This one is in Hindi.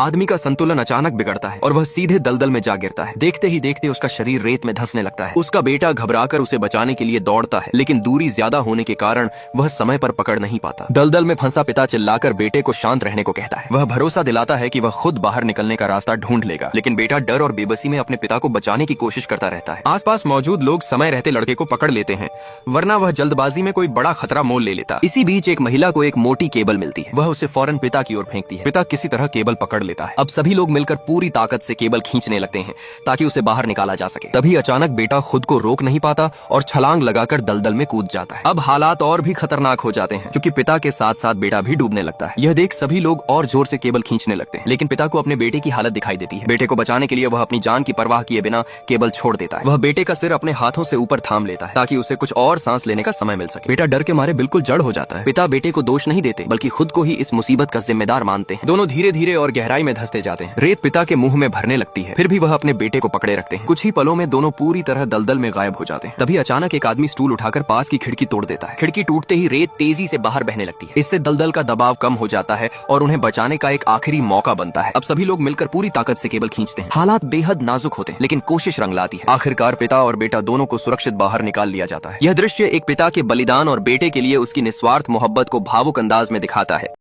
आदमी का संतुलन अचानक बिगड़ता है और वह सीधे दलदल में जा गिरता है। देखते ही देखते उसका शरीर रेत में धंसने लगता है। उसका बेटा घबराकर उसे बचाने के लिए दौड़ता है, लेकिन दूरी ज्यादा होने के कारण वह समय पर पकड़ नहीं पाता। दलदल में फंसा पिता चिल्लाकर बेटे को शांत रहने को कहता है। वह भरोसा दिलाता है कि वह खुद बाहर निकलने का रास्ता ढूंढ लेगा, लेकिन बेटा डर और बेबसी में अपने पिता को बचाने की कोशिश करता रहता है। आसपास मौजूद लोग समय रहते लड़के को पकड़ लेते हैं, वरना वह जल्दबाजी में कोई बड़ा खतरा मोल ले लेता। इसी बीच एक महिला को एक मोटी केबल मिलती है। वह उसे फौरन पिता की ओर फेंकती है। पिता किसी तरह केबल पकड़ लेता है। अब सभी लोग मिलकर पूरी ताकत से केबल खींचने लगते हैं ताकि उसे बाहर निकाला जा सके। तभी अचानक बेटा खुद को रोक नहीं पाता और छलांग लगाकर दलदल में कूद जाता है। अब हालात और भी खतरनाक हो जाते हैं, क्योंकि पिता के साथ साथ बेटा भी डूबने लगता है। यह देख सभी लोग और जोर से केबल खींचने लगते हैं, लेकिन पिता को अपने बेटे की हालत दिखाई देती है। बेटे को बचाने के लिए वह अपनी जान की परवाह किए बिना केबल छोड़ देता है। वह बेटे का सिर अपने हाथों से ऊपर थाम लेता है ताकि उसे कुछ और सांस लेने का समय मिल सके। बेटा डर के मारे बिल्कुल जड़ हो जाता है। पिता बेटे को दोष नहीं देते, बल्कि खुद को ही इस मुसीबत का जिम्मेदार मानते हैं। दोनों धीरे धीरे और गहराई में धंसते जाते हैं। रेत पिता के मुंह में भरने लगती है, फिर भी वह अपने बेटे को पकड़े रखते हैं। कुछ ही पलों में दोनों पूरी तरह दलदल में गायब हो जाते हैं। तभी अचानक एक आदमी स्टूल उठाकर पास की खिड़की तोड़ देता है। खिड़की टूटते ही रेत तेजी से बाहर बहने लगती है। इससे दलदल का दबाव कम हो जाता है और उन्हें बचाने का एक आखिरी मौका बनता है। अब सभी लोग मिलकर पूरी ताकत से केबल खींचते हैं। हालात बेहद नाजुक होते हैं, लेकिन कोशिश रंग लाती है। आखिरकार पिता और बेटा दोनों को सुरक्षित बाहर निकाल लिया जाता है। यह दृश्य एक पिता के बलिदान और बेटे के लिए उसकी निस्वार्थ मोहब्बत को भावुक अंदाज में दिखाता है।